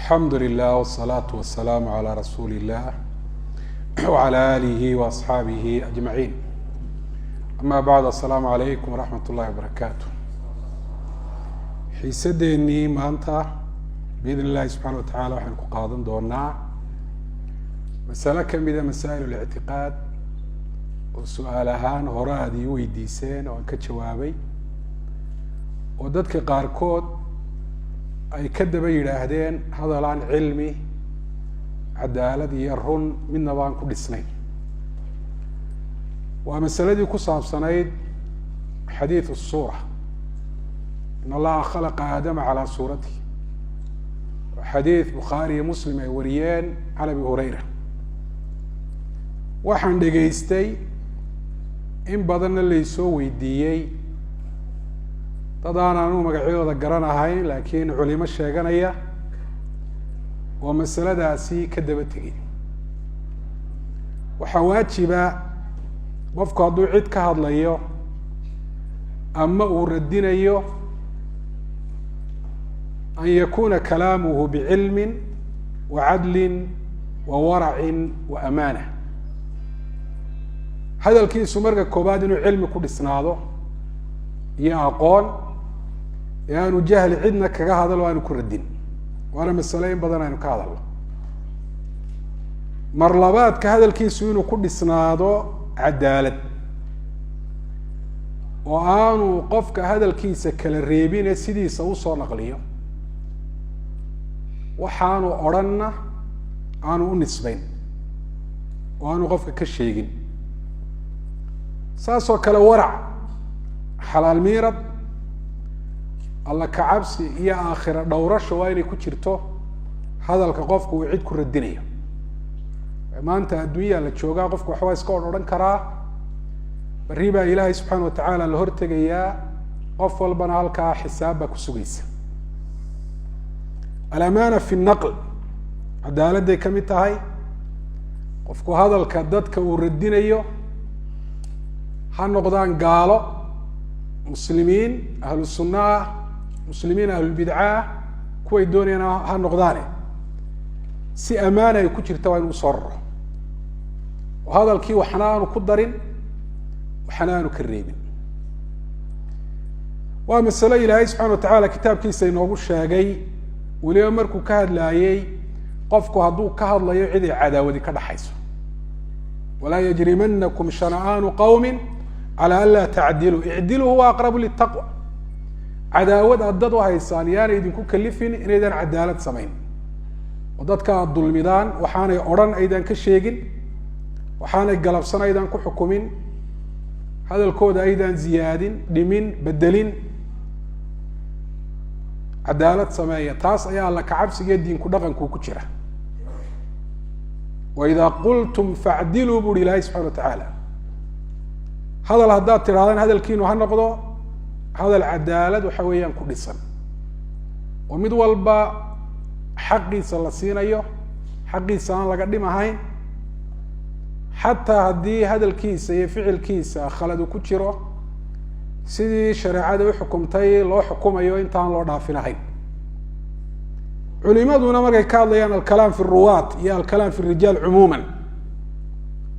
الحمد لله والصلاة والسلام على رسول الله وعلى آله وأصحابه أجمعين. أما بعد، السلام عليكم ورحمة الله وبركاته. xiisadeennii maanta biidn illahi subxaana watacaala waxaynu ku qaadan doonaa masale kamida masaa'il اlictiqaad oo su-aal ahaan hore aada ii weydiiseen oo aan ka jawaabay, oo dadka qaarkood ay ka daba yidhaahdeen hadal aan cilmi, cadaalad iyo run midnaba aan ku dhisnayn. waa masaladii ku saabsanayd xadiid الsuura, in allaha khalaqa aadama calaa suuratihi, xadiid bukhaari iyo muslim ay wariyeen can abi hurayra. waxaan dhegaystay in badanna laysoo weydiiyey dad aan anu magacyadooda garanahayn laakiin culimo sheeganaya oo masaladaasi ka daba tegay. waxaa waajiba qofku hadduu cid ka hadlayo ama uu radinayo an yakuna kalaamuhu bicilmin wa cadlin wa waracin wa amaana. hadalkiisu marka koobaad inuu cilmi ku dhisnaado iyo aqoon, ee aanu jahli cidna kaga hadal o aanu ku radin. waana masale in badan aynu ka hadalno. mar labaadka hadalkiisu inuu ku dhisnaado cadaalad, oo aanu qofka hadalkiisa kala reebine sidiisa usoo naqliyo, waxaanu odhanna aanu u nisbayn oo aanu qofka ka sheegin. saas oo kale warac, xalaal miirad, alla kacabsi iyo aakhira dhowrasho waa inay ku jirto hadalka qofku uu cid ku radinayo. maanta adduunyaa la joogaa, qofku waxbaa iska odhan karaa, berri baa ilaahay subxaana watacaala la hortegayaa, qof walbana halkaa xisaab baa ku sugaysa. alamaana fi naql, cadaaladday ka mid tahay. qofku hadalka dadka uu radinayo ha noqdaan gaalo, muslimiin ahlu sunna ah, muslimiin ahlulbidca ah, kuway doonayaan ha noqdaane, si amaana ay ku jirta waa inu usoo raro, oo hadalkii waxna aanu ku darin, waxna aanu ka reebin. waa masalo ilaahay subxana watacaala kitaabkiisa inoogu sheegay, weliba markuu ka hadlaayey qofku hadduu ka hadlayo cid ay cadaawadi ka dhaxayso. walaa yajrimanakum shana'aanu qawmi calaa an laa tacdiluu icdiluu huwa aqrabu litaqwa. cadaawad aad dad u haysaan yaana idinku kalifin inaydaan cadaalad samayn, oo dadka aad dulmidaan, waxaanay odhan aydaan ka sheegin, waxaanay galabsan aydaan ku xukumin, hadalkooda aydaan ziyaadin, dhimin, bedelin. cadaalad sameeya, taas ayaa alla kacabsigiyo diinku dhaqanku ku jira. waidaa qultum facdiluu buuhi ilaahay subxana watacaala. hadal haddaad tidhahdaan hadalkiinu ha noqdo hadal cadaalad waxa weeyaan ku dhisan, oo mid walba xaqiisa la siinayo, xaqiisa aan laga dhim ahayn, xataa haddii hadalkiisa iyo ficilkiisa khaladu ku jiro, sidii shareecada uxukumtay loo xukumayo intaan loo dhaafinahayn. culimaduna markay ka hadlayaan alkalaam fi ruwaat iyo alkalaam fi rijaal cumuuman,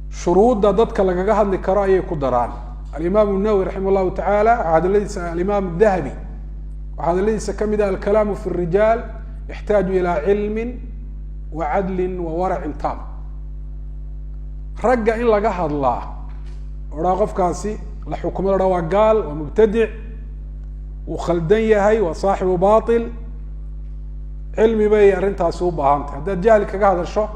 shuruudda dadka lagaga hadli karo ayay ku daraan. alimaam الnawowi raximah llahu tacaala hadaladiisa, alimaam dahabi waxaa hadaladiisa kamid ah alkalaamu fi rijaal yaxtaaju ilaa cilmin wa cadlin wa waracin taam. ragga in laga hadlaa, odhaa qofkaasi la xukumo, la dhaa waa gaal, waa mubtadic, wuu khaldan yahay, waa saaxibu bail, cilmi bay arrintaasi u baahantahy. haddaad jahli kaga hadasho,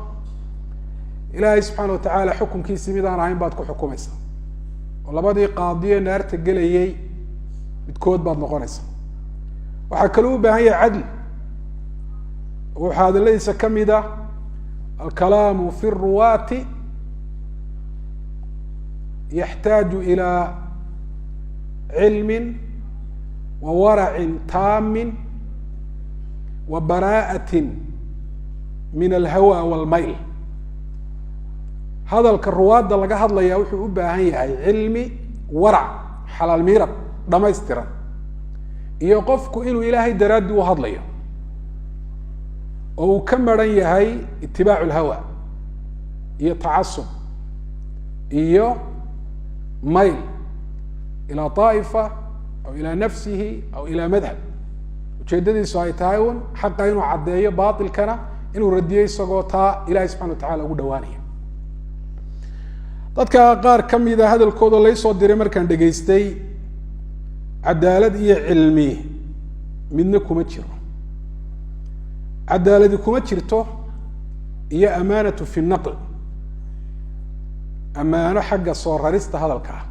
ilaahay subxaana watacaala xukunkiisii midaan ahayn baad ku xukumaysaa, oo labadii qaadiye naarta gelayey midkood baad noqonaysaa. waxaa kaloo u baahan yahay cadli, waxaa hadaladiisa kamid ah alkalaamu fi ruwaati yaxtaaju ilaa cilmin wa waracin taamin wa baraa'atin min alhawa walmayl. hadalka ruwaadda laga hadlayaa wuxuu u baahan yahay cilmi, warac, xalaal miirad dhamaystiran, iyo qofku inuu ilaahay daraaddi u hadlayo, oo uu ka maran yahay itibaacu lhawa iyo tacasub iyo mayl ilaa طaa'ifa aw ilaa nafsihi aw ilaa madhab ujeedadiisu ay tahay un xaqa inuu caddeeyo baatilkana inuu radiyo isagoo taa ilahay subxana wa tacala ugu dhawaanaya dadka qaar ka mida hadalkooda laysoo diray markaan dhegaystay cadaalad iyo cilmi midna kuma jiro cadaaladi kuma jirto iyo amaanatu fi naql ammaano xagga soo rarista hadalka ah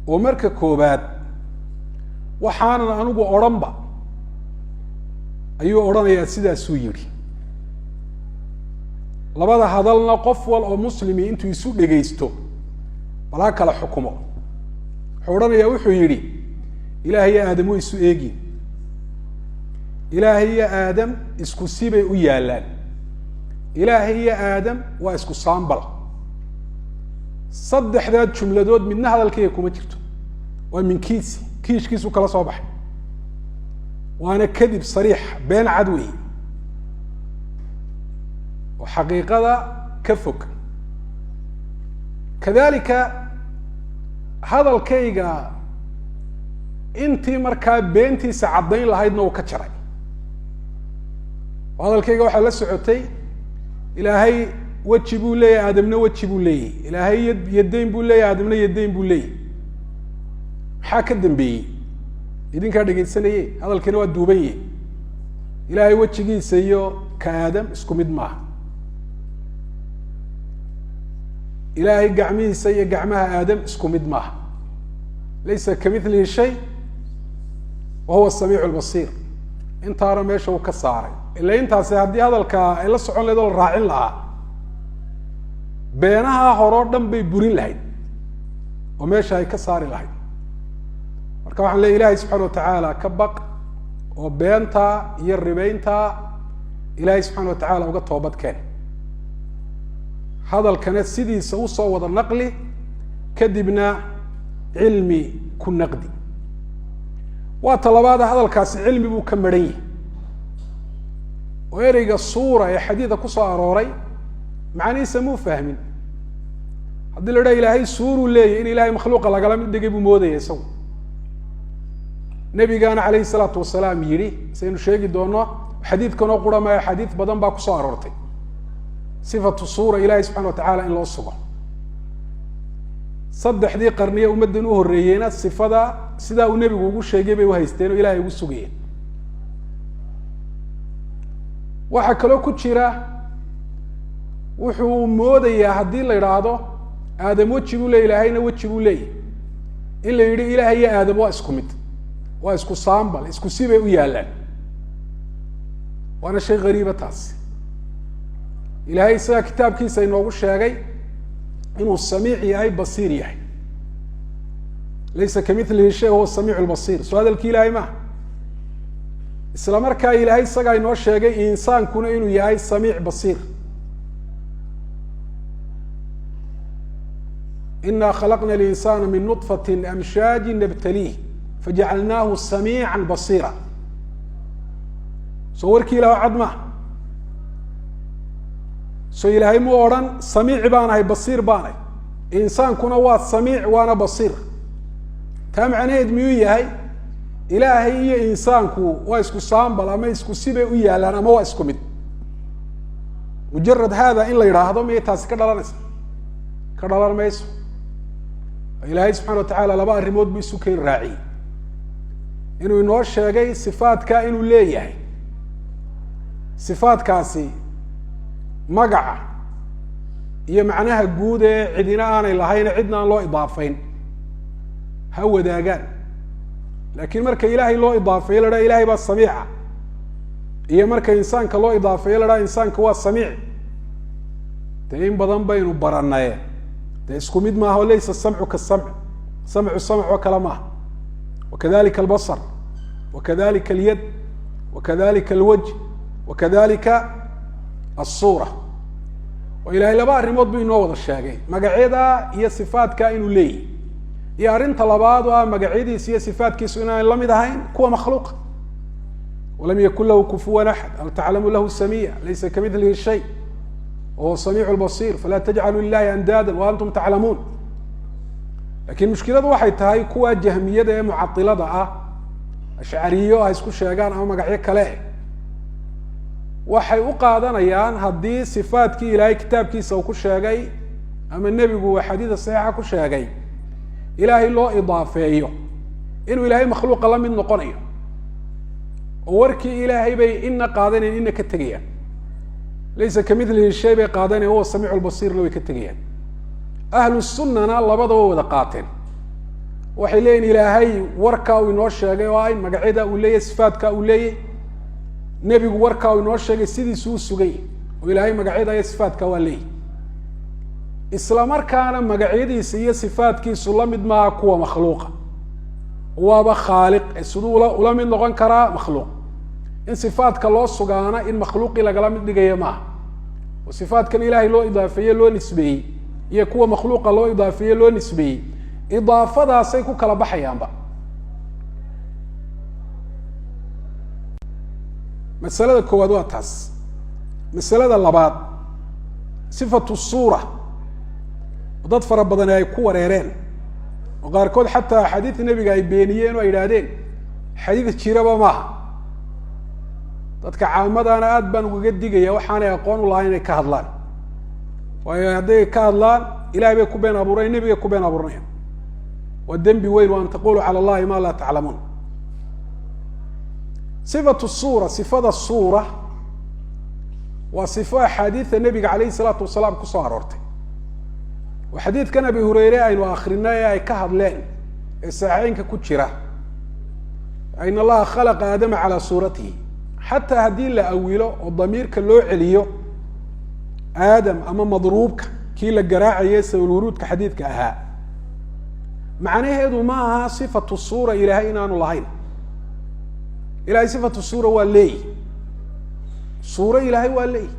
oo marka koobaad waxaanan anigu odhanba ayuu odhanayaa sidaasuu yidhi labada hadalna qof wal oo muslimi intuu isu dhegaysto bal ha kala xukumo wuxuu odhanayaa wuxuu yidhi ilaahay iyo aadam way isu eegin ilaahay iyo aadam isku sibay u yaallaan ilaahay iyo aadam waa isku saambal saddexdaa jumladood midna hadalkayga kuma jirto waa min kiishkiisu kala soo baxay waana kadib sariix been cad weeye oo xaqiiqada ka fog kadalika hadalkayga intii markaa beentiisa caddayn lahaydna uu ka jaray oo hadalkayga waxaa la socotay ilaahay weji buu leeyahay aadamna weji buu leeyahy ilaahay yadayn buu leeyahay aadamna yadayn buu leeyahy maxaa ka dambeeyey idinkaa dhegaysanaye hadalkina waa duuban yahi ilaahay wejigiisa iyo ka aadam isku mid maaha ilaahay gacmihiisa iyo gacmaha aadam isku mid maaha laysa kamilihi shay wa huwa samiic lbasiir intaana meesha uu ka saaray ila intaasi haddii hadalka ay la socon lahayd oo la raacin lahaa beenaha horeo dhan bay burin lahayd oo meesha ay ka saari lahayd marka waxaan leeya ilahay subxana wa tacaala ka baq oo beenta iyo ribeynta ilaahay subxana wa tacaala uga toobad keen hadalkana sidiisa usoo wada naqli kadibna cilmi ku naqdi waa talabaada hadalkaasi cilmi buu ka maran yahi oo ereyga suura ee xadiida kusoo arooray macnihiisa muu fahmin haddii la dhaha ilaahay suuruu leeyahy in ilahay makhluuqa lagala mid dhigay buu moodaya isagu nabigaana calayhi salaatu wasalaam yidhi saynu sheegi doono xadiidkan oo qura maayo xadiid badan baa kusoo aroortay sifatu suura ilahay subxana wa tacaala in loo sugo saddexdii qarniye ummaddan u horreeyeyna sifada sidaa uu nebigu ugu sheegay bay uhaysteen oo ilahay ugu sugayeen waxaa kaloo ku jira wuxuu moodayaa haddii la idhaahdo aadam weji buu leey ilaahayna weji buu leeyahy in la yidhi ilaah iyo aadam waa isku mid waa isku saambal isku sibay u yaallaan waana shay gariiba taasi ilaahay isagaa kitaabkiisa inoogu sheegay inuu samiic yahay basiir yahay laysa kamilihi shay huwa samiic lbasiir soo hadalkii ilaahay maha isla markaa ilaahay isagaa inoo sheegay insaankuna inuu yahay samiic basiir ina khalaqna linsana min nuطfati amshaaji nabtaliih fajacalnaahu samiica basiira soo warkii ilah cad maha soo ilaahay muu odhan samiic baan ahay basiir baan ahay insaankuna waa samiic waana basiir taa macnaheed miyuu yahay ilaahay iyo insaanku waa isku saambal ama isku sibay u yaallaan ama waa isku mid mujarad haada in la yidhaahdo miyay taasi ka dhalanaysa ka dhalan mayso ilaahay subxana wa tacaala laba arrimood buu isu keen raaciyey inuu inoo sheegay sifaadka inuu leeyahay sifaadkaasi magaca iyo macnaha guud ee cidina aanay lahayne cidna aan loo idaafayn ha wadaagaan laakiin marka ilaahay loo idaafeeyo la dhaha ilahay baa samiica iyo marka insaanka loo idaafeeyo la dhaha insaanka waa samiic dee in badan baynu baranaye dee isku mid maaha o laysa samcu kasamc samcu samc oo kale maaha wakadalika albasar wakadalika alyad wakadalika alwajh wakadalika assuura oo ilahay laba arrimood buu inoo wada sheegay magacyada iyo sifaadka inuu leeyahy iyo arrinta labaad oo ah magacyadiisa iyo sifaadkiisu inaanay la mid ahayn kuwa makhluuqa walam yakun lahu kufuwan axad hal taclamu lahu samiya laysa kamidlihi shay wahuwa samiicu lbasiir falaa tajcaluu lilahi andaada wa antum taclamuun. lakiin mushkiladu waxay tahay kuwa jahmiyada ee mucailada ah, ashcariyo ha isku sheegaan ama magacyo kale, waxay u qaadanayaan haddii sifaatkii ilaahay kitaabkiisa uu ku sheegay ama nebigu uu xadiida saxiixa ku sheegay ilaahay loo idaafeeyo inuu ilaahay makhluuqa la mid noqonayo, oo warkii ilaahay bay ina qaadanayan ina ka tegayaan. laysa kamidlihi shay bay qaadanayan huwa samiicu lbasiirna way ka tegayaan. ahlu sunnana labadaba wada qaateen, waxay leeyihin ilaahay warkaa uu inoo sheegay oo ay magacyada uu leeyahy, sifaadka uu leeyahy, nebigu warkaa uu inoo sheegay sidiisu u sugay oo ilaahay magacyada iyo sifaadka waa leeyahy. isla markaana magacyadiisa iyo sifaadkiisu la mid maaha kuwa makhluuqa, waaba khaaliq siduu ula mid noqon karaa makhluuq. in sifaadka loo sugaana in makhluuqii lagala mid dhigayo maaha, oo sifaadkan ilaahay loo idaafeeye loo nisbeeyey iyo kuwa makhluuqa loo idaafeeye loo nisbeeyey, idaafadaasay ku kala baxayaanba. masalada koowaad waa taas. masalada labaad, sifatu suura, dad fara badan ay ku wareereen oo qaarkood xataa axaadiida nebiga ay beeniyeen oo ay yidhaahdeen xadiid jiraba maaha. dadka caamadana aad baan ugaga digaya waxaanay aqoon u lahayn inay ka hadlaan, waayo hadday ka hadlaan ilahay bay ku been abuurayan, nebigay ku been abuuranayaan. waa dembi weyn, wa an taquluu cala allahi ma laa taclamuun. sifatu suura, sifada suura waa sifo axaadiida nebiga calayhi salaatu wasalaam kusoo aroortay. oo xadiidkan abi hureyre aynu akrinay ee ay ka hadleen ee saxiixeynka ku jira, in allaha khalaqa aadama calaa suuratihi, xataa haddii la awilo oo damiirka loo celiyo aadam ama madruubka kii la garaacaye sababulwuruudka xadiidka ahaa, macnaheedu ma aha sifatu suura ilaahay inaanu lahayn. ilahay sifatu suura waa leeyi, suuro ilaahay waa leeyi,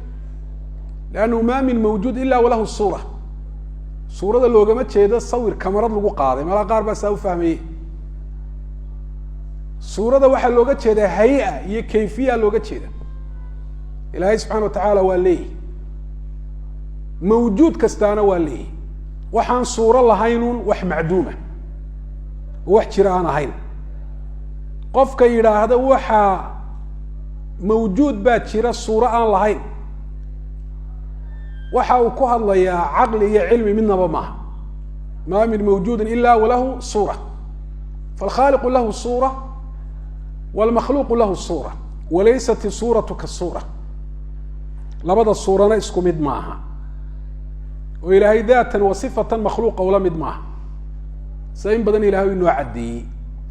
lannahu ma min mawjuud ila walahu suura. suurada loogama jeedo sawir kamarad lagu qaaday, meelaha qaar baa saa u fahmayey. suurada waxaa looga jeedaa hay-a iyo kayfiya looga jeeda. ilaahay subxana wa tacaala waa leeyi, mawjuud kastaana waa leeyi. waxaan suuro lahaynun wax macduuma, oo wax jira aan ahayn. qofka yidhaahda waxaa mawjuud baa jira suuro aan lahayn, waxa uu ku hadlayaa caqli iyo cilmi midnaba maaha. ma min mawjuudin ila walahu suura, falkhaaliqu lahu suura wlmakhluuqu lahu suura walaysat isuuratu kasuura. labada suurana isku mid maaha, oo ilaahay daatan wa sifatan makhluuqa ula mid maaha. sida in badan ilahay inoo caddeeyey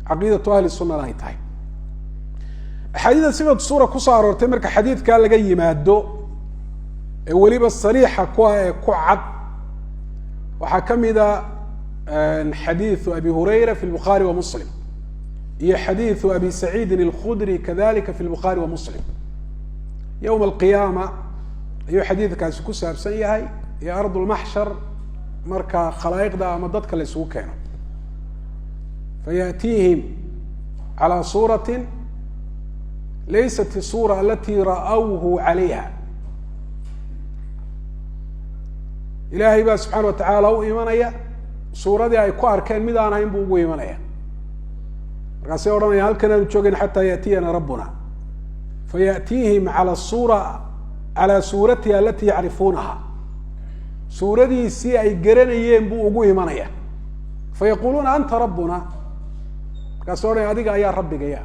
caqiidatu ahli sunana ay tahay. axaadiida sifatu suura kusoo aroortay marka xadiidkaa laga yimaado ee weliba sariixa kuwa ee ku cad, waxaa kamida xadiiثu abi hurayra fi lbukhaari wa muslim, iyo xadiiثu abi saciidin اlkhudri kadalika fi lbukhaari wa muslim. yowma alqiyaama ayuu xadiidkaasi ku saabsan yahay, iyo ard lmaxshar marka khalaa'iqda ama dadka la isugu keeno. fayaأtiihim calى suurati laysat الsuura alati ra'awhu calayha. ilaahay baa subxaana wa tacaala u imanaya suuradii ay ku arkeen mid aan ahayn buu ugu imanaya. markaasay odhanaya halkan aanu joogeyn xataa yaأtiyana rabbuna, fayaأtiihim calى suuratiha alati yacrifuunaha. suuradiisii ay garanayeen buu ugu imanaya. fayaquluuna anta rabbuna, markaasay odhanaya adiga ayaa rabbigaya.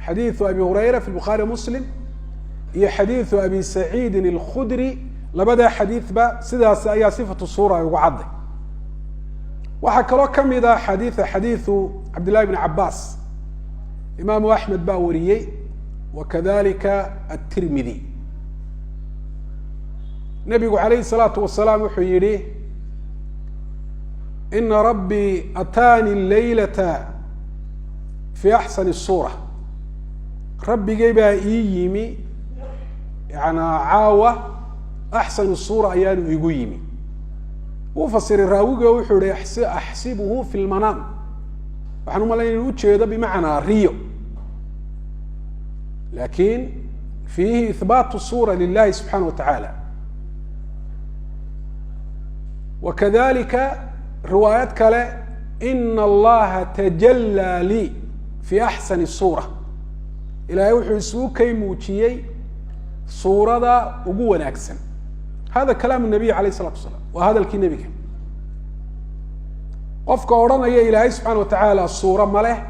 xadiiثu abi hurayra fi bukhaari muslim iyo xadiiثu abi saciidin اlkhudri, labadaa xadiidba sidaas ayaa sifatu suura ay ugu cadday. waxaa kaloo kamid ah xadiiثu cabdillahi bn cabaas, imaamu axmed baa wariyey, wakadalika aلtirmidi. nabigu alayhi الsalaatu wasalaam wuxuu yihi ina rabbii ataani laylata fi axsani الsuura. rabbigay baa ii yimi caawa axsanu suura ayaanu igu yimi. uu fasiray raawiga wuxuu ihi axsibuhu fi lmanaam, waxaan umalayn inu ujeedo bimacnaa riyo, لكن فيه إثبات الصورة لله سبحانه وتعالى. وكذلك روايات كلا إن الله تجلى لي في أحسن الصورة، إلهي وحو سوكي موجيي صورة وقوة أكسن. هذا كلام النبي عليه الصلاة والسلام، وهذا الكنبي قفك أورانا يا إلهي سبحانه وتعالى الصورة ماله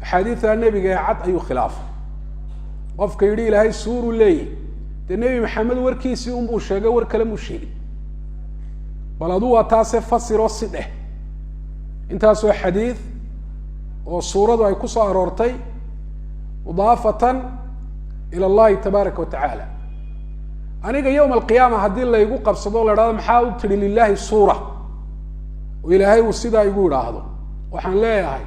حديث النبي عد أي خلاف. قفك يري إلهي سور لي النبي محمد وركيسي أم بوشاقة وركلم وشيء بلدوها تاسف فصير وصده انت سوى حديث والصورة أي كسا أرورتي إضافة إلى الله تبارك وتعالى. أنا يوم القيامة هدي الله يقول قبصدوا لرادة محاول تري لله الصورة وإلهي والسيدة يقول هذا وحن لا يهي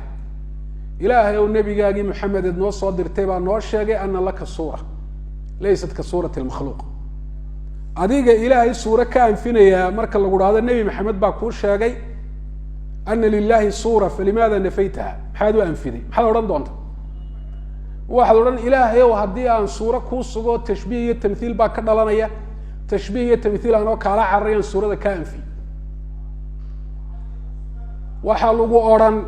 إلهي والنبي قاقي محمد ابن وصدر تيبا نوشيقي أن لك الصورة ليست كصورة المخلوق. أديق إلهي الصورة كان فينا يا مركز الله يقول هذا النبي محمد باكور شاقي أن لله صورة فلماذا نفيتها؟ هذا أنفذي هذا رندونت واحد رن إلهي وهدي عن صورة كوسو تشبيه التمثيل باكر لنا تشبيه التمثيل أنا كلا عريان صورة كان في وحلو أوران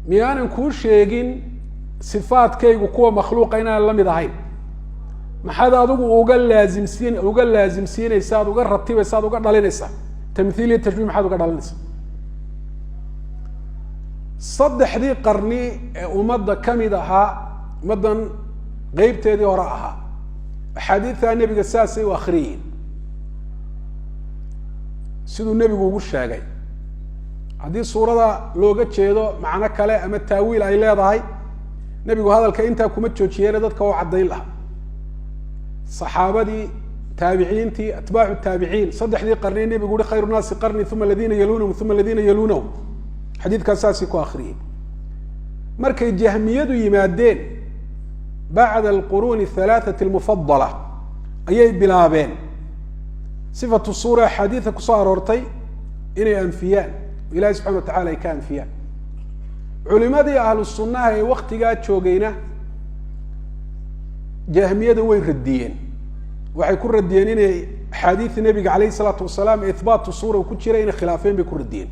ميان كل شيء صفات كي وقوة مخلوقين لم يضعين ما حدا أدوق وقال لازم سين يساد وقال رتيب يساد وقال دلين يساد تمثيل التشبيه ما حدا وقال دلين يساد صدح ذي قرني ومدة كمدها مدة غيب تيدي وراءها حديث النبي الساسي وآخرين سيدو النبي يقول شاقي هذه الصورة لوجت شيء معنا كلا أما التأويل أي لا ضاي نبي هذا الكائن تكمل تشوشيا ردت كوا عدين لها صحابة دي تابعين تي أتباع التابعين صدح ذي قرنين النبي يقول خير الناس قرني ثم الذين يلونهم ثم الذين يلونهم حديث كاساسي كواخرين مركز جهمية يمادين بعد القرون الثلاثة المفضلة أي بلابين صفة الصورة حديثة كصار ورتي إني أنفيان إلهي سبحانه وتعالى كان أنفيان علماء أهل السنة هي وقت قاعد شوقينا جهمية وين رديين وحيكون رديين إن حديث النبي عليه الصلاة والسلام إثبات الصورة وكل شيء خلافين بيكون رديين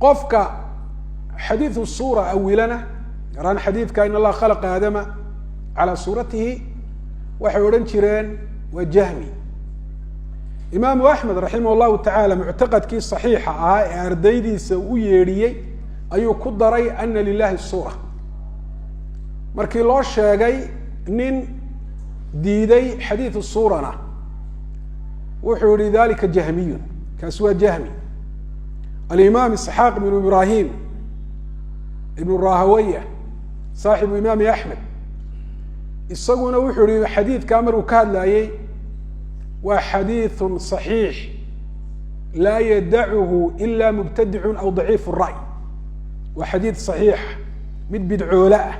قفك حديث الصورة أولنا ران حديث كأن الله خلق آدم على صورته وحورن شيرين وجهمي إمام أحمد رحمه الله تعالى معتقد كي صحيحة أرديدي سويري أيو كدري أن لله الصورة مركي الله شاقي نين ديدي حديث الصورة وحوري ذلك جهمي كسوى جهمي الإمام إسحاق بن إبراهيم ابن الراهوية صاحب الإمام أحمد الصقون وحوري حديث كامر وكاد لاي وحديث صحيح لا يدعه إلا مبتدع أو ضعيف الرأي وحديث صحيح بدعولاء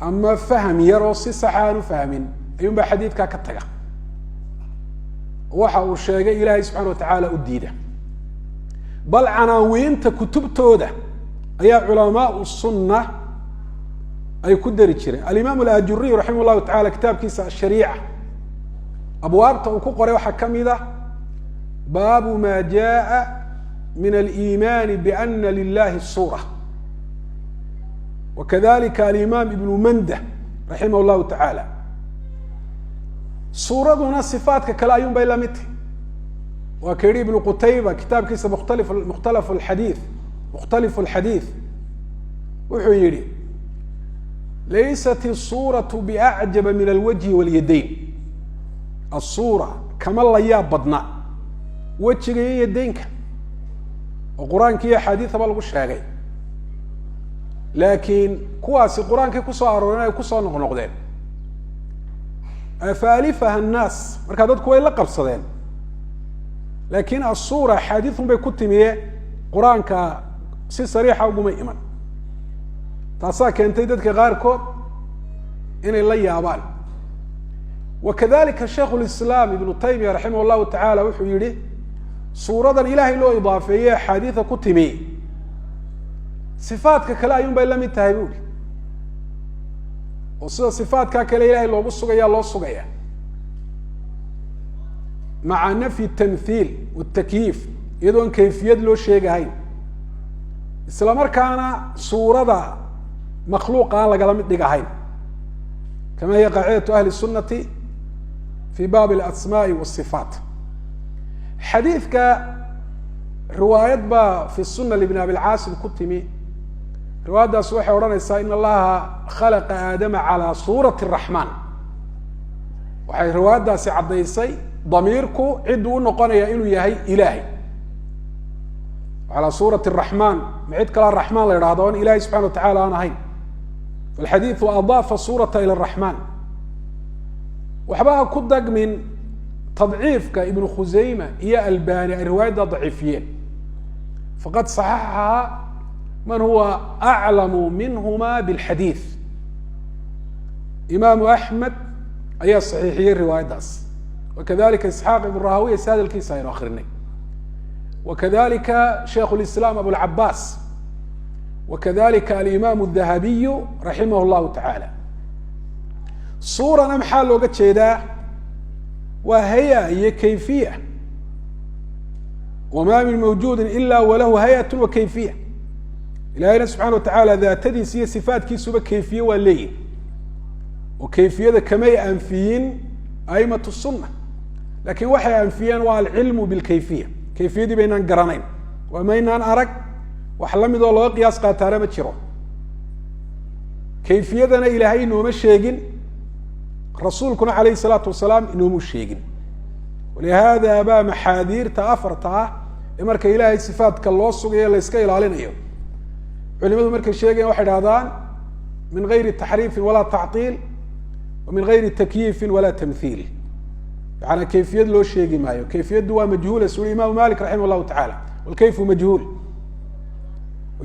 أما فهم يروسي صحان فهم أيوم بحديث كاكتغا وحاو الشيء إلهي سبحانه وتعالى أديده بل عناوين كتب توده أي علماء السنة أي كدر الشريعة الإمام الآجري رحمه الله تعالى كتاب كيس الشريعة أبواب توقع وحكم ذا باب ما جاء من الإيمان بأن لله الصورة وكذلك الإمام ابن منده رحمه الله تعالى صورة دون صفات كلا يوم بلا متى وكريم ابن قتيبة كتاب كيس مختلف الحديث وحيري ليست الصورة بأعجب من الوجه واليدين الصورة كما الله يابضنا وجهك يدينك وقرآن كي حديث بالغ الشاقي لكن كواسي قرآن كي كسارنا كسار نقدين أفالفها الناس مركادات كوي لقب صدين لكن الصورة حديث بكتمية قرآن كسي صريحة وقوم إيمان تاسا كنت يدك غاركود إن الله يابان وكذلك الشيخ الإسلام ابن تيمية رحمه الله تعالى وحيره صورة الإله له إضافية حديثة كتمي صفaatka kale ayuun bay la mid tahay buuri oo sida صifaatkaa kale ilahay loogu sugaya loo sugaya maca nafyi الtamhiil والtakyiif iyadoon kayfiyad loo sheegahayn isla markaana suurada makhluuqa aan lagala mid dhigahayn kama hiya qaacidaة ahli الsunati fi bab الasmaaءi والصifaat xadiidka riwaayad baa fi suna ibn abi caasim ku timi riwaayaddaas waxay odhanaysaa in allaha khalaqa aadama calى suurati الraxmaan waxay riwaayaddaasi caddaysay damiirku cidduu unoqonaya inuu yahay ilaahay calى suurati الraxmaan ma cid kala raxmaan la idhahdo on ilahay subxana watacala aan ahayn falxadiidu adaafa suurata ilى الraxmaan waxba ha ku dagmin tadciifka ibnu khusayma iyo albani ay riwaayadda daciifiyeen faqad صaxaxaha man huwa aclamu minhuma bاlxadiid imaamu axmed ayaa saxiixiyey riwaayaddaas wakadalika isxaaq ibn rahawiya si hadalkiisa aynu akrinay wakadalika shaikh اlislaam abulcabaas wakadalika alimaam الdahabiyu raximah اllahu taعala suurana maxaa looga jeedaa waa haya iyo kayfiya wma min mawjuudi ila walahu hayat wa kayfiya ilahayna subxana watacala daatadiisa iyo sifaatkiisuba kayfiye waa leeyihi oo kayfiyada kamay anfiyin aimatu suna lakin waxay anfiyeen waa alcilmu bilkayfiya kayfiyadii baynaan garanayn waa maynaan arag wax la midoo looga qiyaas qaataana ma jiro kayfiyadana ilaahay inooma sheegin rasuulkuna alayh الsalaatu wasalaam inoomu sheegin walihada baa maxaadiirta afarta ah ee marka ilaahay sifaatka loo sugayo la yska ilaalinayo culimadu markay sheegayan waxay dhahdaan min gayri taxriifin walaa tacطiil wa min gayri takyiifin walaa tamhiil yaana kayfiyad loo sheegi maayo kayfiyaddu waa majhuula suri imaamu malik raximah llahu tacaala walkayfu majhuul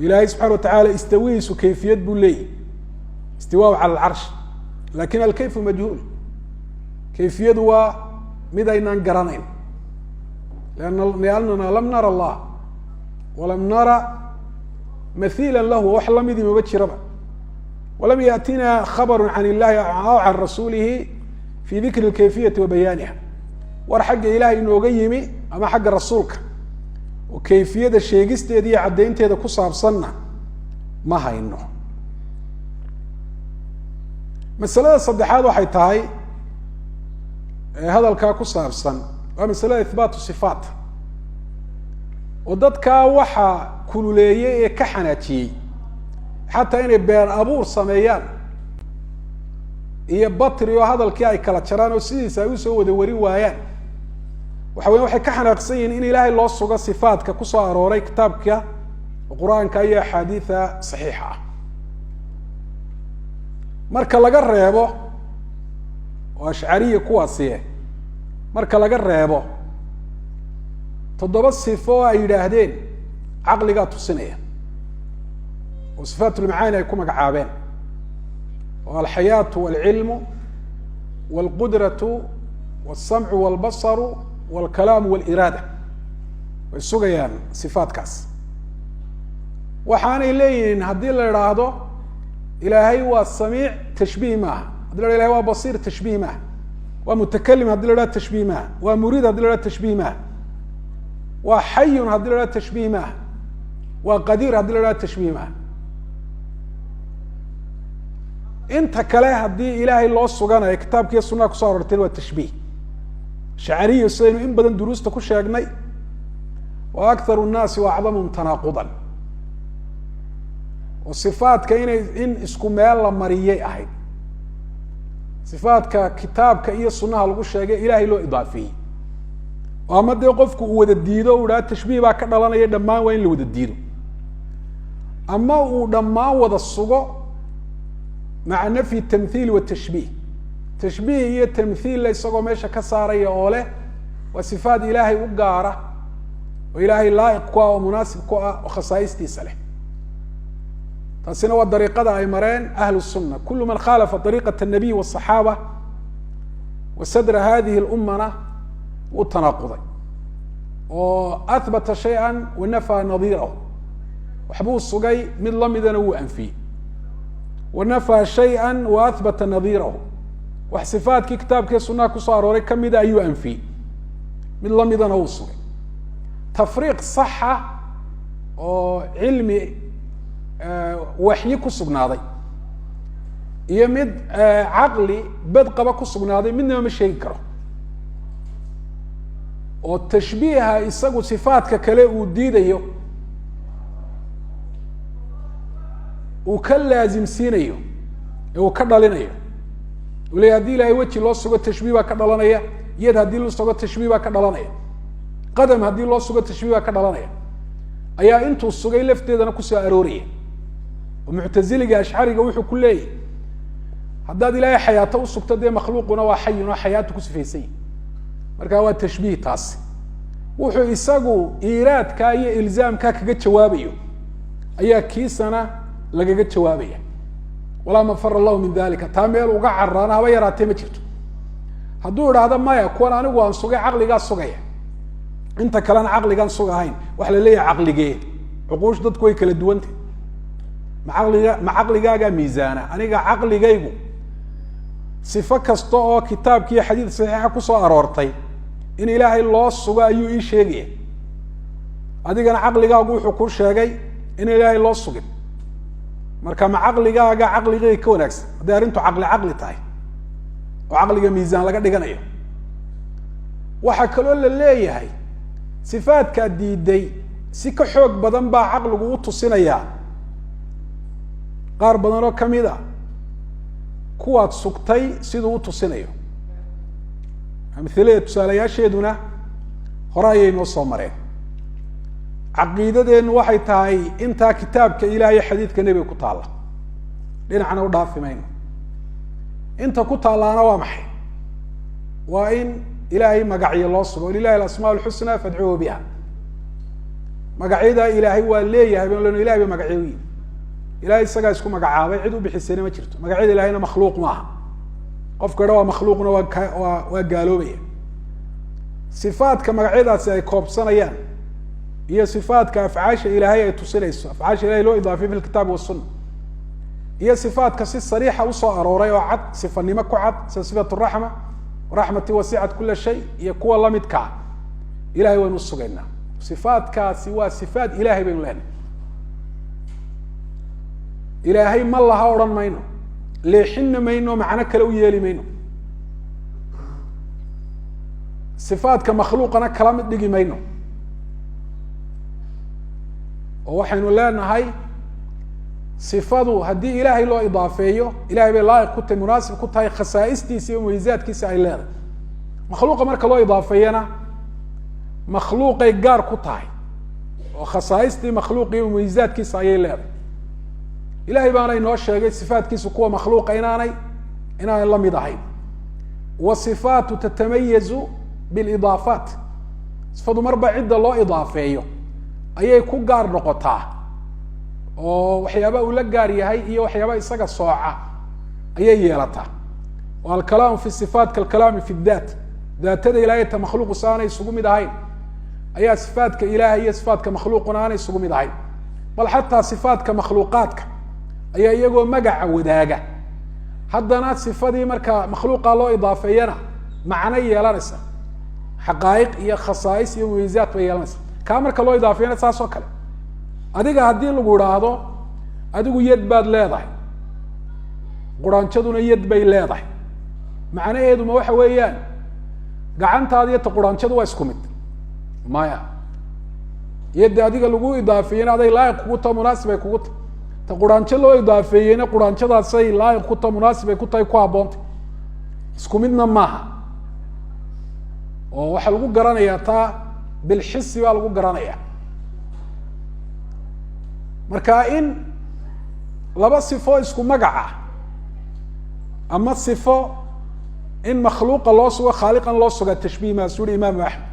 ilaahay subxana watacala istawihiisu kayfiyad buu leeyahy istiwaaءu cala alcarsh lakin alkayfu majhuul kayfiyadu waa mid aynaan garanayn liannana lam nara allah walam nara mahiila lahu wax lamidii maba jiraba walam yaأtina khabru can illahi aw can rasuulihi fi dikri اlkayfiyati wa bayaaniha war xagga ilahay inooga yimi ama xagga rasuulka oo kayfiyada sheegisteeda iyo caddaynteeda ku saabsanna ma hayno masalada saddexaad waxay tahay hadalkaa ku saabsan waa masalada ihbaatu sifaat oo dadkaa waxaa kululeeyey ee ka xanaajiyey xataa inay been abuur sameeyaan iyo batri oo hadalkii ay kala jaraan oo sidiisa ay usoo wada warin waayaan waxa weya waxay ka xanaaqsan yihiin in ilaahay loo sugo sifaatka kusoo arooray kitaabka qur-aanka iyo axaadiida saxiixa ah marka laga reebo oo ashcariya kuwaasiye marka laga reebo 7 sifo oo ay yidhaahdeen caqligaa tusinaya oo sifaatulmacaani ay ku magacaabeen oo alxayaatu walcilmu walqudratu walsamcu walbasaru walkalaamu waliraada way sugayaan sifaatkaas waxaanay leeyihiin haddii la idhaahdo ilaahay waa samiic tashbiih maaha haddi la hah ilahay waa basiir tashbiih maaha waa mutakalim haddi la haha tashbiih maaha waa muriid haddi la haha tashbiih maaha waa xayun haddi la haha tashbiih maaha waa qadiir haddi la haha tashbiih maaha inta kale haddii ilaahay loo suganayo kitaabkiiyo sunnaha kuso arorteen waa tashbiih shacariyo sidaynu in badan duruusta ku sheegnay wa akharu nnaasi wa acdamuhum tanaaqudan oo sifaatka in isku meel la mariyay ahayd sifaatka kitaabka iyo sunnaha lagu sheegay ilaahay loo idaafeeyey oo ama dee qofku uu wada diido u idhaha tashbiih baa ka dhalanaya dhammaan waa in la wada diido ama uu dhammaan wada sugo maca nafyi tamhiil watashbiih tashbiih iyo tamhiilla isagoo meesha ka saaraya oo leh waa sifaat ilaahay u gaara oo ilaahay laa'iq ku ah oo munaasib ku ah oo khasaa'istiisa leh taasina waa dariiqada ay mareen ahlu sunna kulu man khalafa dariiqat الnabiy والصaxaaba wa sadra hadihi اlummana wuu tanaaquday oo ahbata shayئa wa nafaa nadiirahu waxbuu sugay mid lamidana wuu anfiyey wanafaa shayئa waahbata nadiirahu wax صifaatkii kitaabkii sunaha kusoo arooray kamida ayuu anfiyey mid lamidana wuu sugay tafriiq saxa oo cilmi waxyi ku sugnaaday iyo mid caqli badqaba ku sugnaaday midnaba ma sheegi karo oo tashbiiha isagu sifaadka kale uu diidayo uu ka laazimsiinayo ee uu ka dhalinayo uu leeyahy hadii ilaahay weji loo sugo tashbiih baa ka dhalanaya yad haddii loo sugo tashbiih baa ka dhalanaya qadam haddii loo sugo tashbiih baa ka dhalanaya ayaa intuu sugay lafteedana kusoo arooraya oo muctaziliga ashcariga wuxuu ku leeyahy haddaad ilaahay xayaato usugto dee makhluuquna waa xayun oo xayaatu ku sifaysany marka waa tashbiih taasi wuxuu isagu iiraadka iyo ilzaamka kaga jawaabayo ayaa kiisana lagaga jawaabaya walaa mafar allahu min dalika taa meel uga caraana haba yaraatee ma jirto hadduu idhaahdo maya kuwan anigu aan sugay caqligaa sugaya inta kalena caqligaan sugahayn waxa la leeyahay caqligee cuquush dadku way kala duwantay ma caqligaagaa miisaana aniga caqligaygu sifo kasta oo kitaabki iyo xadiid saxiixa kusoo aroortay in ilaahay loo sugo ayuu ii sheegaya adigana caqligaagu wuxuu ku sheegay in ilaahay loo sugin marka ma caqligaaga caqligay ka wanaagsan hadday arrintu caqli tahay oo caqliga miisaan laga dhiganayo waxaa kaloo la leeyahay sifaadkaa diiday si ka xoog badan baa caqligu u tusinayaa qaar badan oo kamid a kuwaad sugtay siduu u tusinayo amhilada tusaalayaasheeduna hore ayay noo soo mareen caqiidadeennu waxay tahay intaa kitaabka ilaah iyo xadiidka nebiga ku taalla dhinacna u dhaafi mayno inta ku taallaana waa maxay waa in ilaahay magacyo loo sugo lilahi alasmaa alxusna fadcuuhu biha magacyada ilaahay waa leeyahay ban leno ilahay ba magacyo u yihi ilahay isagaa isku magacaabay cid u bixisayna ma jirto magacyada ilahayna makhluuq maaha qofka dha waa makhluuqna waa gaaloobaya sifaadka magacyadaasi ay koobsanayaan iyo sifaadka afcaasha ilaahay ay tusinayso afcaasha ilahay loo idaafiye fi lkitaabi wasuna iyo sifaadka si sariixa usoo arooray oo cad sifanimo ku cad sida sifat raxma raxmati wasicat kula shay iyo kuwa lamidkaa ilahay waynu usugaynaa sifaadkaasi waa sifaat ilahay baynu leenahay ilaahay ma laha odhan mayno leexinna mayno macno kale u yeeli mayno sifaadka makhluuqana kala mid dhigi mayno oo waxaynu leenahay sifadu haddii ilaahay loo idaafeeyo ilahay bay laa'iq ku tahay munaasib ku tahay khasaa'istiisa iyo mumayzaadkiisa ay leedahay makhluuqa marka loo idaafeeyana makhluuqay gaar ku tahay oo khasaaistii makhluuq iyo mumayzaadkiisa ayay leedahay ilahay baana inoo sheegay sifaatkiisu kuwa makhluuqa inaanay la mid ahayn wasifaatu tatamayazu bilidaafaat sifadu marba cidda loo idaafeeyo ayay ku gaar noqotaa oo waxyaaba uu la gaar yahay iyo waxyaaba isaga sooca ayay yeelataa o alkalaamu fi sifaat kalkalaami fi daat daatada ilahay ta makhluuqu si aanay isugu mid ahayn ayaa sifaatka ilahay iyo sifaatka makhluuquna aanay isugu mid ahayn bal xataa sifaatka makhluuqaadka ayaa iyagoo magaca wadaaga haddana sifadii marka makhluuqa loo idaafeeyana macno yeelanaysa xaqaa'iq iyo khasaais iyo mumayzaat bay yeelanaysa kaa marka loo idaafeeyana saas oo kale adiga haddii lagu idhaahdo adigu yad baad leedahay quraanjaduna yad bay leedahay macnaheeduma waxa weeyaan gacantaada iyo ta quraanjadu waa isku mid maya yadda adiga lagu idaafeeyena aday laayiq kugu taha munaasib ay kugu tahay ta quraanjo loo idaafeeyeyna quraanjadaasay laayiq ku taha munaasib ay ku tahay ku habboontay isku midna maaha oo waxaa lagu garanayaa taa bilxisi baa lagu garanaya marka in laba sifo isku magaca ama sifo in makhluuqa loo sugo khaaliqan loo suga tashbiih maasuu yihi imaamu axmed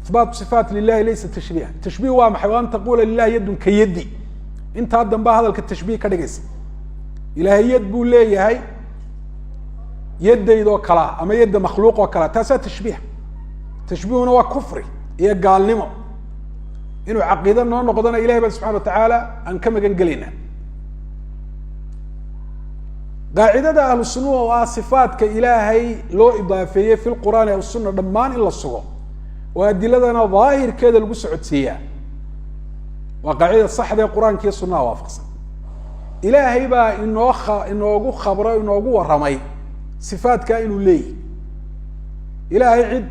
ihbaatu sifaat lilahi laysa tashbiiha tashbiih waa maxay wa an taqula lilahi yadun ka yaddi intaa dambaa hadalka tashbiih ka dhigaysa ilaahay yad buu leeyahay yaddaydoo kalea ama yadda makhluuq oo kalea taasaa tashbiih tashbiihuna waa kufri iyo gaalnimo inuu caqiida noo noqdona ilahay baan subxana watacaala aan ka magan gelayna. qaacidada ahlu sunnuhu oo ah sifaadka ilaahay loo idaafeeyey fi lqur'aani aw sunna dhammaan in la sugo oo adiladana daahirkeeda lagu socodsiiyaa waa qaacida saxda ee qur-aanka iyo sunnaha waafaqsan. ilaahay baa inoogu khabro inoogu warramay sifaadka inuu leeyahy. ilaahay cid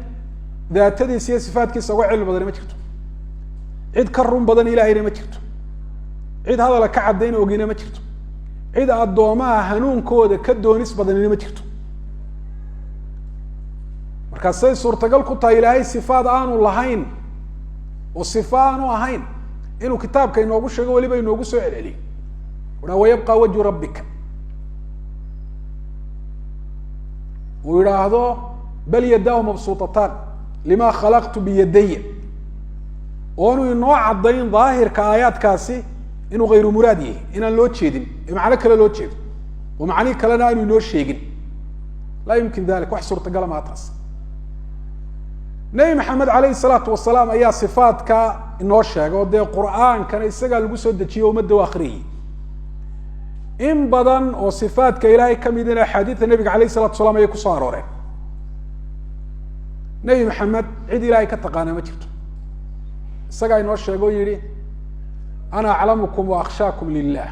daatadiisa iyo sifaadkiisa uga cilmi badani ma jirto, cid ka run badan ilaahayna ma jirto, cid hadala ka caddayna ogina ma jirto, cid addoomaha hanuunkooda ka doonis badanina ma jirto. markaasay suurtagal ku tahay ilaahay sifaad aanu lahayn oo sifa aanu ahayn inuu kitaabka inoogu sheego weliba inoogu soo celceliyo uhaa wayabqa wajhu rabbika, uu yidhaahdo bal yadaahu mabsuutataan lima khalaqtu biyadaya, oonu inoo caddayn daahirka aayaadkaasi inuu hayru muraad yahay, inaan loo jeedin ee macno kale loo jeedo oo macnihi kalena aanu inoo sheegin. laa yumkin dalik, wax suurtagala maa taas. nebi maxamed alayhi salaatu wasalaam ayaa sifaadka inoo sheegay oo dee qur'aankana isagaa lagu soo dejiyo ummadda u akriyay. in badan oo sifaadka ilaahay kamid in axaadiida nebiga alayh salatu wasalaam ayay kusoo arooreen. nebi maxamed cid ilaahay ka taqaana ma jirto, isagaa inoo sheego o yihi ana aclamukum wa akhshaakum lilah,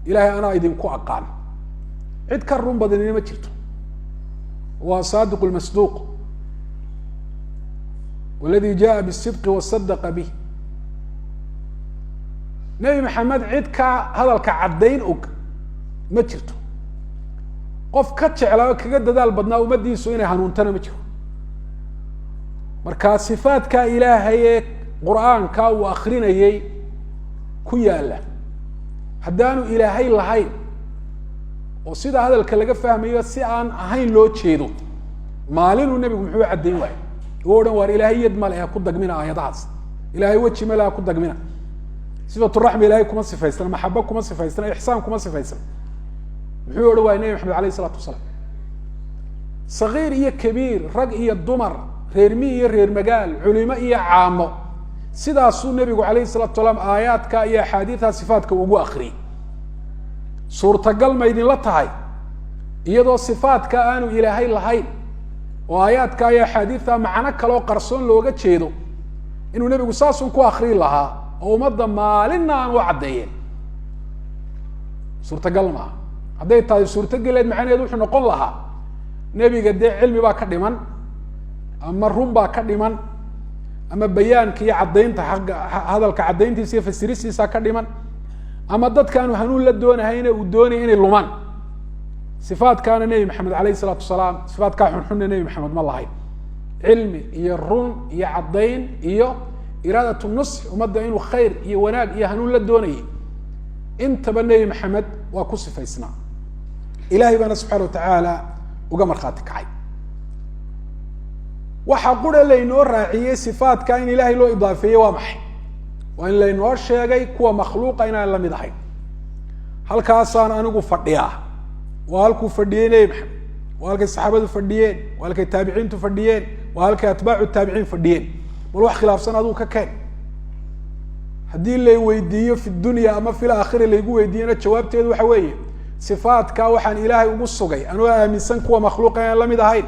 ilahay anaa idinku aqaan, cid ka run badanina ma jirto. waa saadiq lmasduuq waladi jaa bisidqi wasadaqa bih. nebi maxamed cid ka hadalka caddayn og ma jirto, qof ka jeclaa o kaga dadaal badnaa ummaddiisu inay hanuuntana ma jiro. marka sifaadka ilaahay ee qur'aanka uu akrinayay ku yaala haddaanu ilaahay lahayn oo sida hadalka laga fahmayo si aan ahayn loo jeedo, maalinuu nebigu muxuu caddayn waayo u odhan waar ilaahay yad male ha ku dagmina aayadahaas, ilaahay weji male ha ku dagmina, sifaturaxma ilaahay kuma sifaysana, maxaba kuma sifaysana, ixsaan kuma sifaysana. muxuu odhan waaya nebi maxamed alayh isalaatu wasalaam? sagiir iyo kabiir, rag iyo dumar, reer mi iyo reer magaal, culimo iyo caamo, sidaasuu nebigu alayhi salatu salaam aayaadka iyo axaadiidta sifaadka ugu akriyay. suurtagal ma idinla tahay iyadoo sifaadka aanu ilaahay lahayn oo aayaadka iyo axaadiidta macno kaloo qarsoon looga jeedo inuu nebigu saasun ku akriyi lahaa oo ummadda maalinna aan u caddeeyeen? suurtagal maaha. hadday tahay suurtageleed macnaheedu wuxuu noqon lahaa nebiga dee cilmi baa ka dhiman, ama run baa ka dhiman, ama bayaanka iyo caddaynta agga hadalka caddayntiisa iyo fasiristiisa ka dhiman, ama dadkaanu hanuun la doonahayna uu doonaya inay lumaan. sifaadkaana nebi maxamed alayh isalaatu wasalaam, sifaadkaa xunxunna nebi maxamed ma lahayn. cilmi iyo run iyo caddayn iyo iraadat nusx, ummadda inuu khayr iyo wanaag iyo hanuun la doonayay, intaba nebi maxamed waa ku sifaysnaa. ilahay baana subxana watacaala uga markhaati kacay. waxaa qura laynoo raaciyey sifaadka in ilaahay loo idaafeeyey waa maxay? waa in laynoo sheegay kuwa makhluuqa inaan la mid ahayn. halkaasaan anigu fadhiyaa, waa halkuu fadhiyey nebi maxamed, waa halkay saxaabadu fadhiyeen, waa halkay taabiciintu fadhiyeen, waa halkay atbaacu taabiciin fadhiyeen. bal wax khilaafsan aduu ka keen. haddii lay weydiiyo fi dunya ama fil aakhira laygu weydiiyana jawaabteedu waxa weeye sifaadka waxaan ilaahay ugu sugay anoo aaminsan kuwa makhluuqa inaan la mid ahayn.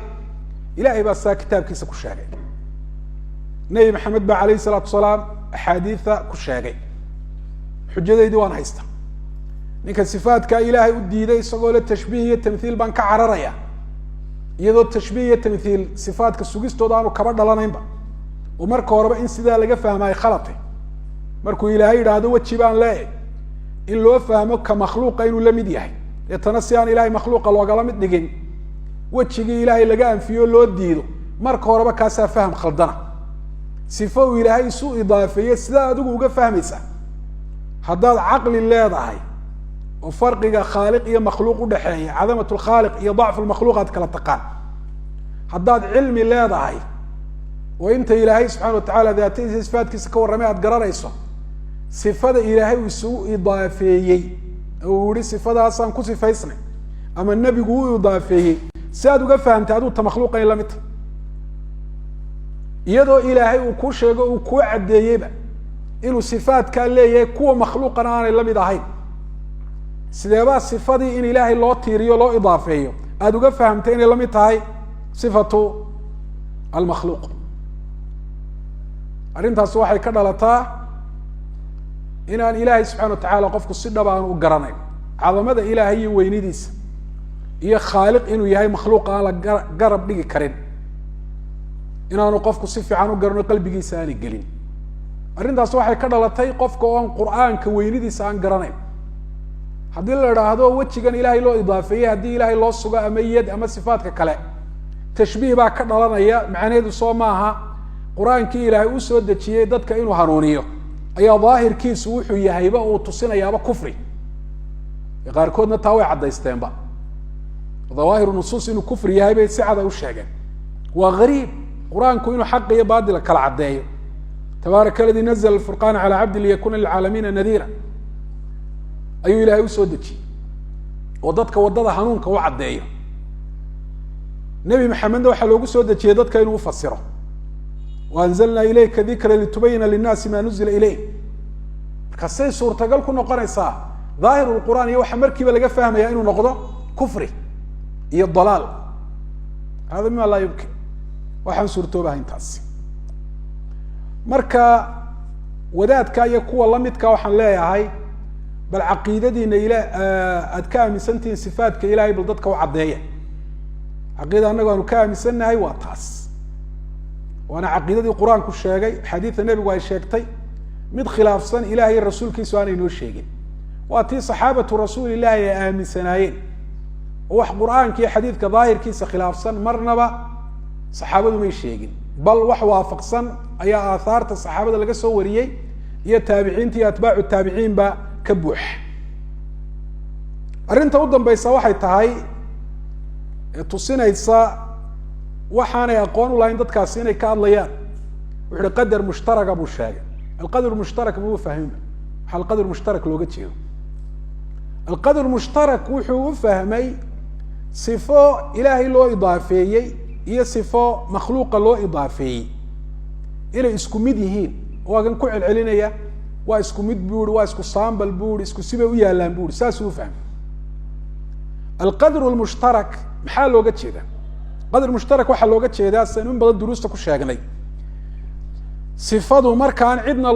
ilahay baa saa kitaabkiisa ku sheegay, nebi maxamed baa alayh salaatu wasalaam axaadiida ku sheegay. xujadaydii waan haysta. ninka sifaadka ilaahay u diiday isagoo le tashbiih iyo tamthiil baan ka cararaya, iyadoo tashbiih iyo tamthiil sifaadka sugistooda aanu kaba dhalanaynba, oo marka horeba in sidaa laga fahma ay khalatay. markuu ilaahay yidhaahdo weji baan leeyahy, in loo fahmo ka makhluuqa inuu la mid yahay, deetana si aan ilahay makhluuqa loogala mid dhigin wejigii ilaahay laga anfiyo loo diido, marka horeba kaasaa faham khaldana. sifo uu ilaahay isu idaafeeye sidaa adigu uga fahmaysa haddaad caqli leedahay oo farqiga khaaliq iyo makhluuq udhaxeeya, cadamat lkhaaliq iyo dacfu lmakhluuq aad kala taqaan, haddaad cilmi leedahay oo inta ilaahay subxana watacala daatadiisa sifaadkiisa ka warramay aad garanayso, sifada ilaahay uu isugu idaafeeyey uu yihi sifadaasaan ku sifaysnay, ama nebigu u idaafeeyey, si aad uga fahamtay aduu ta makhluuqa in la mid tahay. iyadoo ilaahay uu kuu sheego uu kuu caddeeyeyba inuu sifaadkaa leeyahay kuwa makhluuqana aanay la mid ahayn. sideebaa sifadii in ilaahay loo tiiriyo loo idaafeeyo aada uga fahamtay inay la mid tahay sifatu almakhluuq? arrintaasi waxay ka dhalataa inaan ilaahay subxana wa tacaala qofku si dhab aan u garanayn cadamada ilaahay iyo weynidiisa iyo khaaliq inuu yahay makhluuq aan la garab dhigi karin, inaanu qofku si fiican u garano qalbigiisa aanay gelin. arrintaas waxay ka dhalatay qofka oon qur'aanka weynidiisa aan garanayn. haddii la idhaahdo wejigan ilaahay loo idaafeeyey haddii ilaahay loo sugo ama yad ama sifaadka kale, tashbiih baa ka dhalanaya. macnaheedu soo maaha qur-aankii ilaahay uu soo dejiyey dadka inuu hanuuniyo ayaa daahirkiisu wuxuu yahayba uu tusinayaaba kufri. qaarkoodna taa way caddaysteenba, dawaahiru nusuus inuu kufri yahay bay si cad ay u sheegeen. waa gariib qur-aanku inuu xaq iyo baadila kala caddeeyo. tabaaraka aladii nazla alfurqaana calaa cabdi liyakuna lilcaalamiina nadiira ayuu ilaahay usoo dejiyey oo dadka waddada hanuunka u caddeeyo. nebi maxamedna waxaa loogu soo dejiyey dadka inuu ufasiro. waanzalnaa ilayka dikra litubayina linnaasi maa nuzila ilayh. markaasay suurtagal ku noqonaysaa dhaahiru lqur'aan iyo waxa markiiba laga fahmaya inuu noqdo kufri iyo dalaal. hada mima laa yumkin, waxaan suurtoobahay intaasi. marka wadaadka iyo kuwa lamidka waxaan leeyahay bal caqiidadiina aad ka aaminsantihiin sifaadka ilahay bal dadka u caddeeya. caqiida annagu aanu ka aaminsannahay waa taas, waana caqiidadii qur-aanku sheegay, xadiidta nebigu ay sheegtay, mid khilaafsan ilahay iyo rasuulkiisu aanay noo sheegin. waa tii saxaabatu rasuulillahi ay aaminsanaayeen oo wax qur-aanka iyo xadiidka daahirkiisa khilaafsan marnaba saxaabadu may sheegin. bal wax waafaqsan ayaa aahaarta saxaabada laga soo wariyey iyo taabiciinta iyo atbaacu taabiciinba ka buux. arrinta u dambaysa waxay tahay tusinaysa waxaanay aqoon u lahayn dadkaasi inay ka hadlayaan. wuxu uhi qadar mushtaraga buu sheegay. alqadr mushtarak muu fahminba waxaa alqadr mushtarak looga jeedo. alqadr mushtarak wuxuu u fahmay sifo ilaahay loo idaafeeyey iyo sifo makhluuqa loo idaafeeyey inay isku mid yihiin. waagan ku celcelinaya waa isku mid buuri, waa isku saambal buuri, isku sibay u yaallaan buuri, saasuu ufahmay. alqadru lmushtarak maxaa looga jeeda? qadr mushtarak waxaa looga jeedaa sian in badan duruusta ku sheegnay, sifadu markaan cidna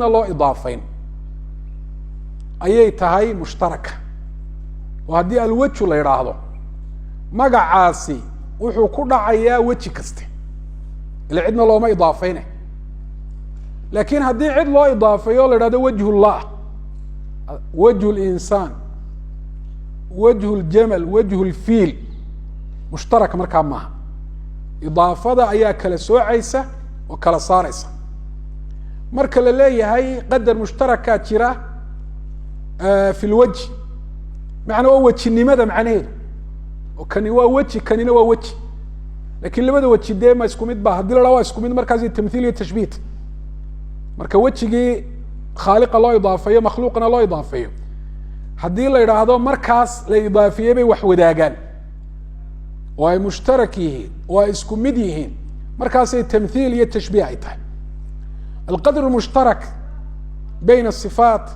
loo idaafayn ayay tahay mushtaraka. oo haddii alwaju la idhaahdo magacaasi wuxuu ku dhacayaa weji kaste, ila cidna looma idaafeyne. laakiin haddii cid loo idaafeeyo o la idhahdo wajhu llah, wajhu linsaan, wajhu ljamal, wajhu lfiil, mushtarak markaa maaha. idaafada ayaa kala soocaysa oo kala saaraysa. marka la leeyahay qadar mushtarakaa jira fi lwajhi, macnaa waa wejinimada macnaheedu, oo kani waa weji kanina waa weji. lakin labada weji dee ma isku mid ba? haddii la dhaha waa isku mid markaasi tamhiil iyo tashbiih. marka wejigii khaaliqa loo idaafeeyo makhluuqna loo idaafeeyo, haddii la idhaahdo markaas la idaafiyey bay wax wadaagaan oo ay mushtarak yihiin oo ay isku mid yihiin, markaasay tamhiil iyo tashbiih ay tahay. alqadr mushtarak bayna asifaat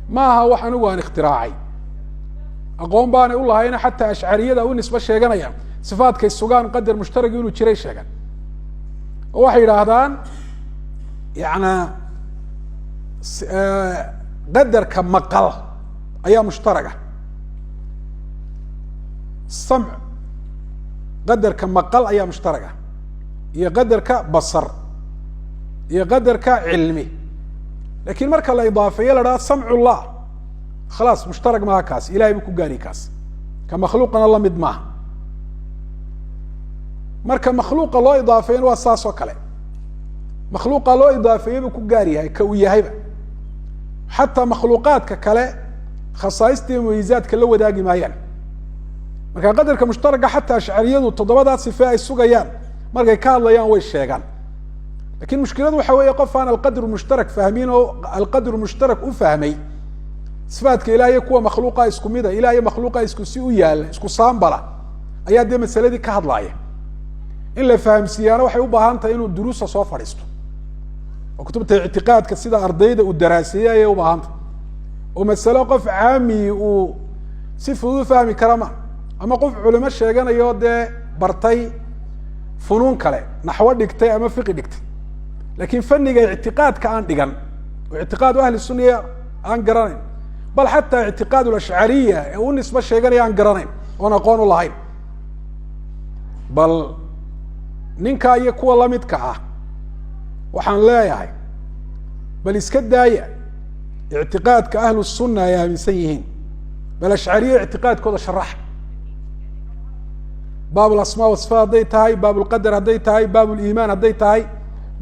ma aha wax anigu aan ikhtiraacay, aqoon baanay u lahayna xataa ashcariyada u nisbe sheeganayaan sifaadkay sugaan qadar mushtaragi inuu jiray sheegan. oo waxay yidhaahdaan yana qadarka maqal ayaa mushtaraga. samc, qadarka maqal ayaa mushtaraga, iyo qadarka basar, iyo qadarka cilmi. lakin marka la idaafeeyo la dhaha samcu llah, khalaas mushtarag maaha kaas, ilahay buu ku gaari kaas, ka makhluuqana la mid maaha. marka makhluuqa loo idaafeeyana waa saas oo kale. makhluuqa loo idaafeeyey buu ku gaar yahay ka uu yahayba. xataa makhluuqaadka kale khasaaista iyo mumiizaadka la wadaagi maayaan. marka qadarka mushtaraga xataa ashcariyadu toddobadaas sife ay sugayaan markay ka hadlayaan way sheegaan. lakin mushkiladu waxa weeye qof aan alqadr mushtarak fahmin oo alqadr mushtarak u fahmay sifaadka ilahiy kuwa makhluuqa isku mida, ilahiy makhluuqa isku si u yaala, isku saambala, ayaa dee masaladii ka hadlaaya. in la fahamsiiyaana waxay u baahan tahay inuu duruusa soo fadhiisto oo kutubta ictiqaadka sida ardayda uu daraaseeyey ayay u baahan tahay oo masalo qof caami uu si fudud u fahmi kara ma ama qof culimo sheeganayo dee bartay funuun kale naxwo dhigtay ama fiqi dhigtay laakiin fanniga ictiqaadka aan dhigan oo ictiqaadu ahli sunniya aan garanayn bal xataa ictiqaad alashcariya ee u nisbo sheeganaya aan garanayn oon aqoon u lahayn bal ninkaa iyo kuwa lamidka ah waxaan leeyahay bal iska daaya ictiqaadka ahlu sunna ay aaminsan yihiin bal ashcariya ictiqaadkooda sharaxa baab alasmaa wasifat hadday tahay baab lqadar hadday tahay baab liimaan hadday tahay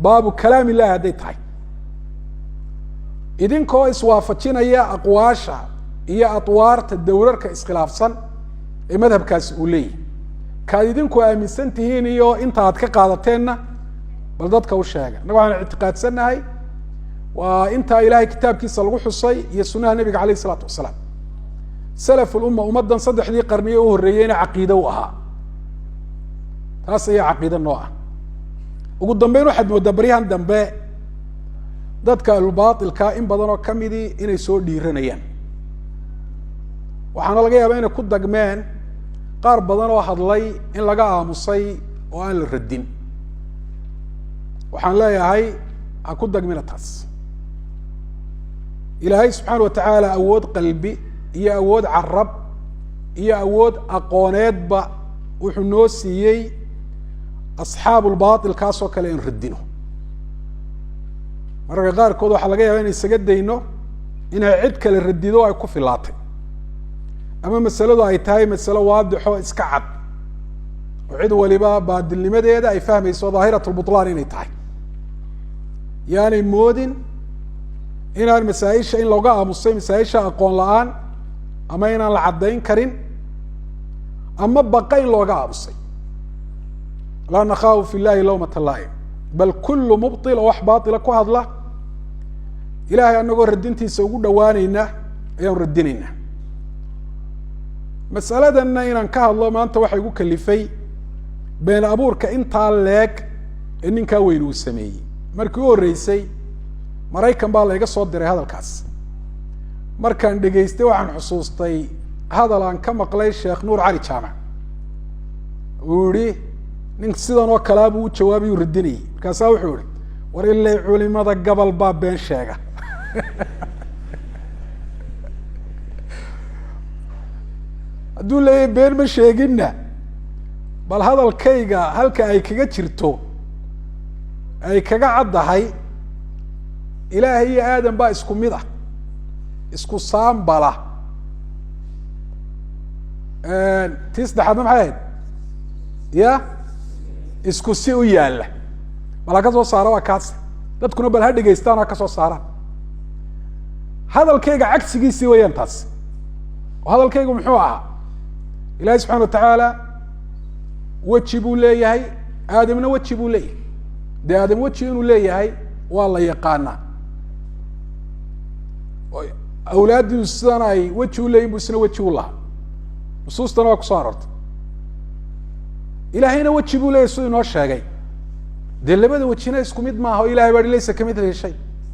baabu kalaam illahi hadday tahay idinkoo iswaafajinaya aqwaasha iyo atwaarta dowrarka iskhilaafsan ee madhabkaasi uu leeyahy kaad idinku aaminsan tihiin iyo inta aad ka qaadateenna bal dadka u sheega innaga waxaan ictiqaadsanahay waa intaa ilahay kitaabkiisa lagu xusay iyo sunaha nebiga alayh isalaatu wasalaam salaf lumma ummaddan saddexdii qarniye u horreeyeyna caqiide u ahaa taas ayaa caqiide noo ah ugu dambeyn waxaad mooddaa baryahan dambe dadka ahlulbaatilka in badan oo kamidii inay soo dhiiranayaan waxaana laga yaabaa inay ku dagmeen qaar badan oo hadlay in laga aamusay oo aan la radin waxaan leeyahay ha ku dagmina taas ilaahay subxaana watacaala awood qalbi iyo awood carab iyo awood aqooneedba wuxuu noo siiyey asxaabulbaatil kaasoo kale in radino mararka qaarkood waxaa laga yaaba inay isaga dayno inay cid kale radido ay ku filaatay ama masaladu ay tahay masalo waadixo iska cad oo cid waliba baadilnimadeeda ay fahmayso dhaahirat lbutlaan inay tahay yaanay moodin inaan masaaisha in looga aamusay masaaisha aqoon la-aan ama inaan la caddayn karin ama baqa in looga aamusay laa nakhaafu fi llahi lawmata laa'im bal kullu mubtil oo wax baatila ku hadla ilahay anagoo radintiisa ugu dhawaanayna ayaan radinayna masaladanna inaan ka hadlo maanta waxa igu kalifay been abuurka intaa leeg ee ninkaa weyn uu sameeyey markii u horreysay maraykan baa layga soo diray hadalkaas markaan dhegaystay waxaan xusuustay hadal aan ka maqlay sheekh nuur cali jaamac uu yihi nin sidan oo kalea buu u jawaabayuu radinayay markaasaa wuxuu yihi war ilay culimada gabal baa been sheega hadduu leeyahy been ma sheeginna bal hadalkayga halka ay kaga jirto ay kaga caddahay ilaahay iyo aadam baa isku mid ah isku saambala tii saddexaadna maxay ahayd ya isku si u yaalla bal ha ka soo saara waa kaas dadkuna bal ha dhegaystaan ha ka soo saaraan hadalkayga cagsigiisii wayaan taas oo hadalkaygu muxuu ahaa ilahi subxana watacaala weji buu leeyahay aadamna weji buu leeyahay dee aadam weji inuu leeyahay waa la yaqaanaa awlaaddiidu sidan ay weji u leeyihin bu isna weji u lahaa nusuustana waa kusoo aroortay ilaahayna weji buu leeyahay siduu inoo sheegay dee labada wejina isku mid maaha oo ilahay baa hi laysa kamidlihi shay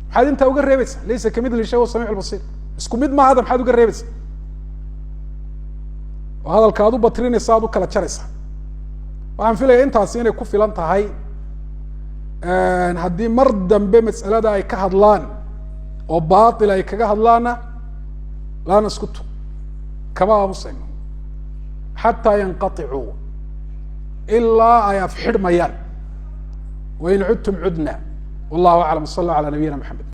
maxaad intaa uga reebaysa laysa kamidlihi shay wa samiic lbasiir isku mid maaha ada maxaad uga reebaysa oo hadalka aad u batrinaysa aad u kala jaraysa waxaan filaya intaasi inay ku filan tahay haddii mar dambe mas'alada ay ka hadlaan oo baatil ay kaga hadlaana laa naskutu kama aamusayno xataa yanqaicuu ilaa ay afxidhmayaan wain cudtum cudna wallahu aclam sal alla ala nabiyina maxamed